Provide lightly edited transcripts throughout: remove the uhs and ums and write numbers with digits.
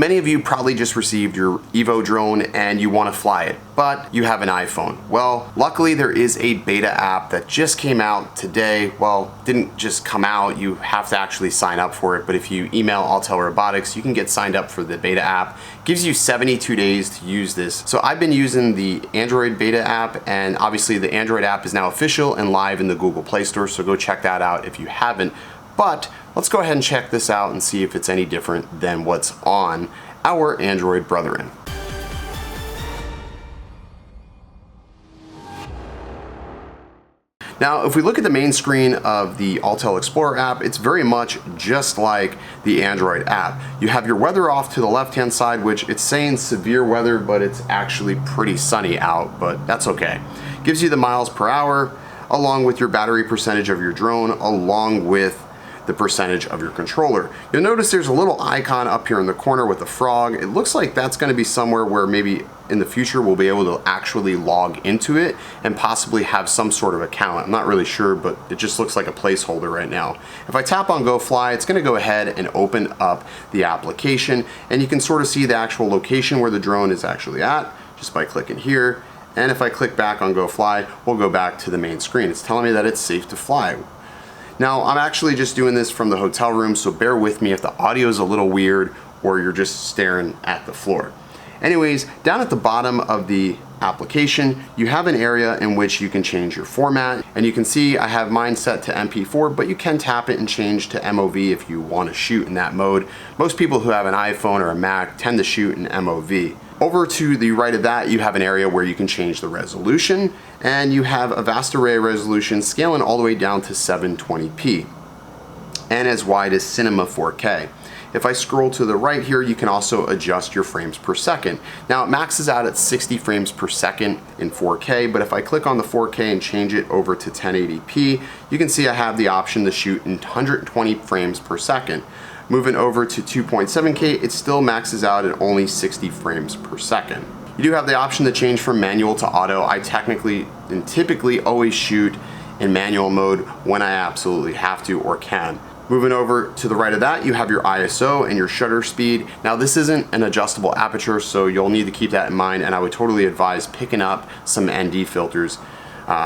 Many of you probably just received your EVO drone and you want to fly it, but you have an iPhone. Well, luckily there is a beta app that just came out today. Well, didn't just come out, you have to actually sign up for it, but if you email Autel Robotics, you can get signed up for the beta app. Gives you 72 days to use this. So I've been using the Android beta app, and obviously the Android app is now official and live in the Google Play Store, so go check that out if you haven't. But let's go ahead and check this out and see if it's any different than what's on our Android brethren. Now, if we look at the main screen of the Autel Explorer app, it's very much just like the Android app. You have your weather off to the left-hand side, which it's saying severe weather, but it's actually pretty sunny out, but that's okay. Gives you the miles per hour, along with your battery percentage of your drone, along with the percentage of your controller. You'll notice there's a little icon up here in the corner with a frog. It looks like that's going to be somewhere where maybe in the future we'll be able to actually log into it and possibly have some sort of account. I'm not really sure, but it just looks like a placeholder right now. If I tap on Go Fly, it's going to go ahead and open up the application, and you can sort of see the actual location where the drone is actually at just by clicking here. And if I click back on Go Fly, we'll go back to the main screen. It's telling me that it's safe to fly. Now, I'm actually just doing this from the hotel room, so bear with me if the audio is a little weird or you're just staring at the floor. Anyways, down at the bottom of the application, you have an area in which you can change your format, and you can see I have mine set to MP4, but you can tap it and change to MOV if you want to shoot in that mode. Most people who have an iPhone or a Mac tend to shoot in MOV. Over to the right of that, you have an area where you can change the resolution, and you have a vast array of resolutions scaling all the way down to 720p and as wide as Cinema 4K. If I scroll to the right here, you can also adjust your frames per second. Now it maxes out at 60 frames per second in 4K, but if I click on the 4K and change it over to 1080p, you can see I have the option to shoot in 120 frames per second. Moving over to 2.7K, it still maxes out at only 60 frames per second. You do have the option to change from manual to auto. I technically and typically always shoot in manual mode when I absolutely have to or can. Moving over to the right of that, you have your ISO and your shutter speed. Now this isn't an adjustable aperture, so you'll need to keep that in mind, and I would totally advise picking up some ND filters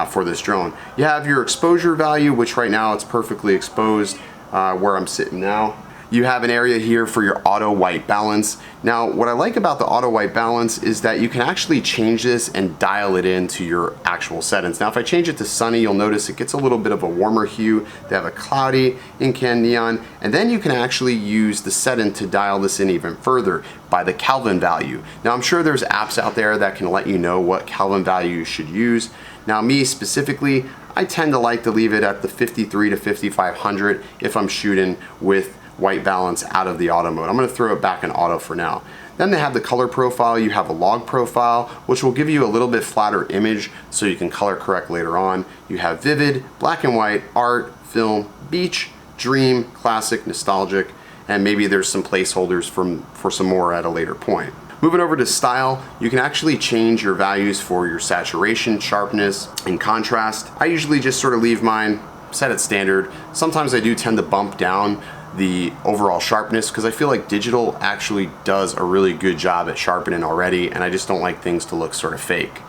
for this drone. You have your exposure value, which right now it's perfectly exposed where I'm sitting now. You have an area here for your auto white balance. Now, what I like about the auto white balance is that you can actually change this and dial it into your actual settings. Now, if I change it to sunny, you'll notice it gets a little bit of a warmer hue. They have a cloudy, in-can neon, and then you can actually use the setting to dial this in even further by the Kelvin value. Now, I'm sure there's apps out there that can let you know what Kelvin value you should use. Now, me specifically, I tend to like to leave it at the 53 to 5500 if I'm shooting with white balance out of the auto mode. I'm going to throw it back in auto for now. Then they have the color profile. You have a log profile, which will give you a little bit flatter image so you can color correct later on. You have vivid, black and white, art, film, beach, dream, classic, nostalgic, and maybe there's some placeholders for some more at a later point. Moving over to style, you can actually change your values for your saturation, sharpness, and contrast. I usually just sort of leave mine set at standard. Sometimes I do tend to bump down the overall sharpness because I feel like digital actually does a really good job at sharpening already, and I just don't like things to look sort of fake.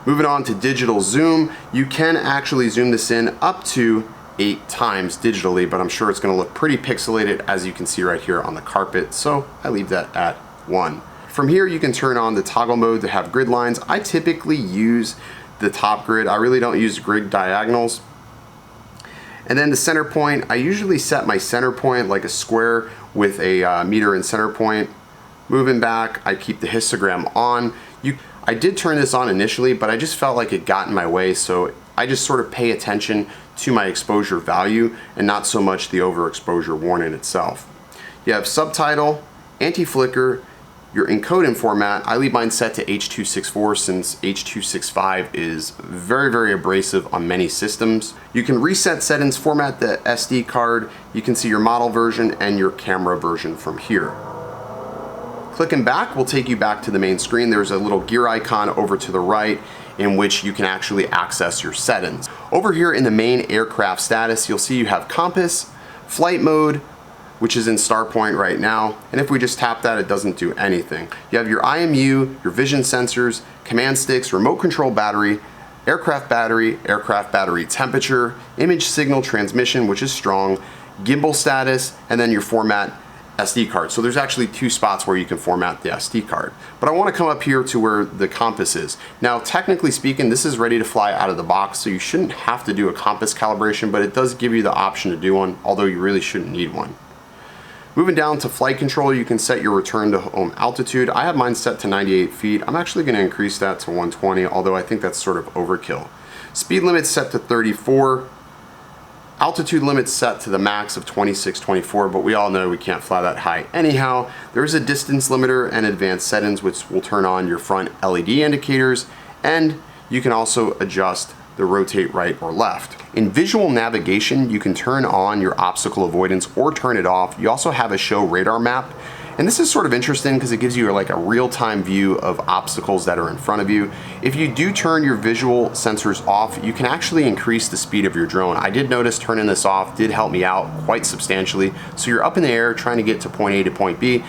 Moving on to digital zoom, you can actually zoom this in up to 8 times digitally, but I'm sure it's going to look pretty pixelated as you can see right here on the carpet, so I leave that at 1. From here you can turn on the toggle mode to have grid lines. I typically use the top grid. I really don't use grid diagonals. And then the center point, I usually set my center point like a square with a meter and center point. Moving back, I keep the histogram on. I did turn this on initially, but I just felt like it got in my way, so I just sort of pay attention to my exposure value and not so much the overexposure warning itself. You have subtitle, anti-flicker, your encoding format. I leave mine set to H.264 since H.265 is very, very abrasive on many systems. You can reset settings, format the SD card. You can see your model version and your camera version from here. Clicking back will take you back to the main screen. There's a little gear icon over to the right in which you can actually access your settings. Over here in the main aircraft status, you'll see you have compass, flight mode, which is in star point right now. And if we just tap that, it doesn't do anything. You have your IMU, your vision sensors, command sticks, remote control battery, aircraft battery temperature, image signal transmission, which is strong, gimbal status, and then your format SD card. So there's actually 2 spots where you can format the SD card. But I want to come up here to where the compass is. Now, technically speaking, this is ready to fly out of the box, so you shouldn't have to do a compass calibration, but it does give you the option to do one, although you really shouldn't need one. Moving down to flight control, you can set your return to home altitude. I have mine set to 98 feet. I'm actually going to increase that to 120, although I think that's sort of overkill. Speed limit set to 34. Altitude limit set to the max of 26, 24, but we all know we can't fly that high anyhow. There is a distance limiter and advanced settings, which will turn on your front LED indicators, and you can also adjust the rotate right or left. In visual navigation, you can turn on your obstacle avoidance or turn it off. You also have a show radar map. And this is sort of interesting because it gives you like a real-time view of obstacles that are in front of you. If you do turn your visual sensors off, you can actually increase the speed of your drone. I did notice turning this off did help me out quite substantially. So you're up in the air trying to get to point A to point B.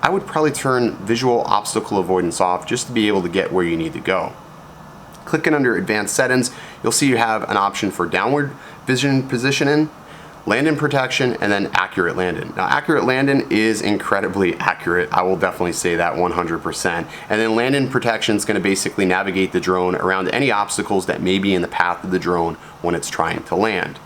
I would probably turn visual obstacle avoidance off just to be able to get where you need to go. Clicking under advanced settings, you'll see you have an option for downward vision positioning, landing protection, and then accurate landing. Now, accurate landing is incredibly accurate. I will definitely say that 100%. And then landing protection is going to basically navigate the drone around any obstacles that may be in the path of the drone when it's trying to land.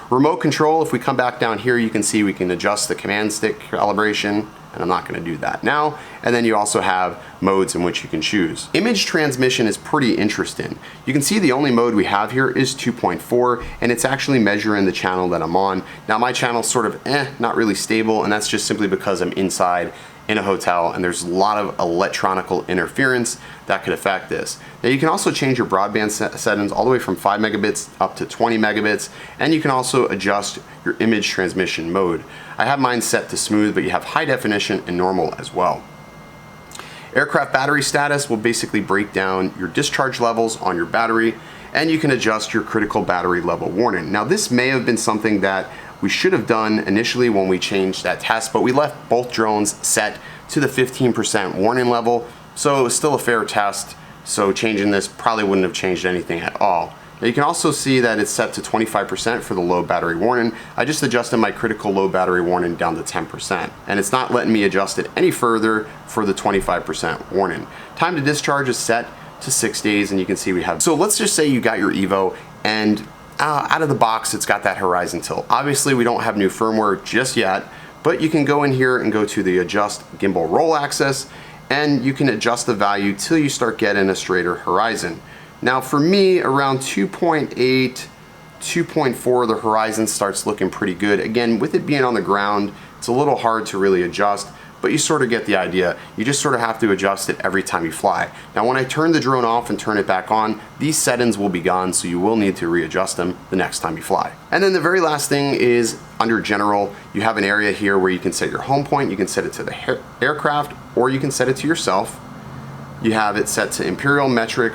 Remote control, if we come back down here, you can see we can adjust the command stick calibration, and I'm not going to do that now. And then you also have modes in which you can choose. Image transmission is pretty interesting. You can see the only mode we have here is 2.4, and it's actually measuring the channel that I'm on. Now my channel's sort of not really stable, and that's just simply because I'm inside in a hotel and there's a lot of electronical interference that could affect this. Now you can also change your broadband settings all the way from 5 megabits up to 20 megabits, and you can also adjust your image transmission mode. I have mine set to smooth, but you have high definition and normal as well. Aircraft battery status will basically break down your discharge levels on your battery, and you can adjust your critical battery level warning. Now this may have been something that we should have done initially when we changed that test, but we left both drones set to the 15% warning level, so it was still a fair test, so changing this probably wouldn't have changed anything at all. Now you can also see that it's set to 25% for the low battery warning. I just adjusted my critical low battery warning down to 10%, and it's not letting me adjust it any further for the 25% warning. Time to discharge is set to 6 days, and you can see we have, so let's just say you got your EVO, and out of the box it's got that horizon tilt. Obviously we don't have new firmware just yet, but you can go in here and go to the adjust gimbal roll axis, and you can adjust the value till you start getting a straighter horizon. Now for me, around 2.8, 2.4, the horizon starts looking pretty good. Again, with it being on the ground, it's a little hard to really adjust, but you sort of get the idea. You just sort of have to adjust it every time you fly. Now when I turn the drone off and turn it back on, these settings will be gone, so you will need to readjust them the next time you fly. And then the very last thing is under general, you have an area here where you can set your home point. You can set it to the aircraft, or you can set it to yourself. You have it set to imperial metric.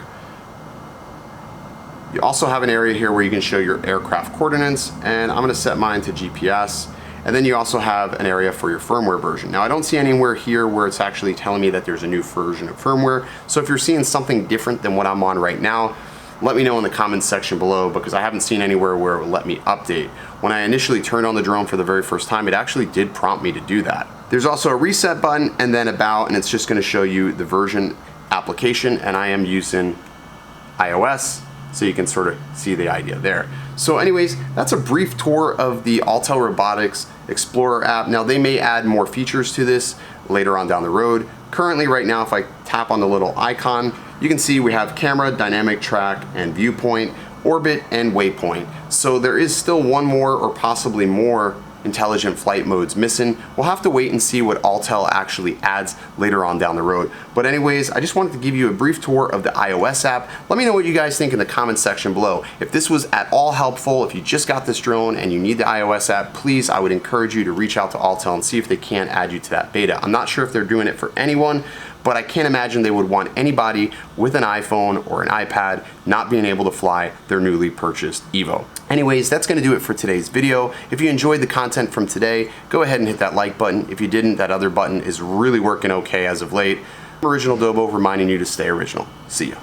You also have an area here where you can show your aircraft coordinates, and I'm going to set mine to GPS. And then you also have an area for your firmware version. Now I don't see anywhere here where it's actually telling me that there's a new version of firmware. So if you're seeing something different than what I'm on right now, let me know in the comments section below, because I haven't seen anywhere where it will let me update. When I initially turned on the drone for the very first time, it actually did prompt me to do that. There's also a reset button and then about, and it's just going to show you the version application, and I am using iOS, so you can sort of see the idea there. So anyways, that's a brief tour of the Autel Robotics Explorer app. Now they may add more features to this later on down the road. Currently right now, if I tap on the little icon, you can see we have camera, dynamic track, and viewpoint, orbit, and waypoint. So there is still one more or possibly more intelligent flight modes missing. We'll have to wait and see what Autel actually adds later on down the road. But anyways, I just wanted to give you a brief tour of the iOS app. Let me know what you guys think in the comments section below. If this was at all helpful, if you just got this drone and you need the iOS app, please, I would encourage you to reach out to Autel and see if they can add you to that beta. I'm not sure if they're doing it for anyone, but I can't imagine they would want anybody with an iPhone or an iPad not being able to fly their newly purchased EVO. Anyways, that's gonna do it for today's video. If you enjoyed the content from today, go ahead and hit that like button. If you didn't, that other button is really working okay as of late. I'm Original Dobo reminding you to stay original. See ya.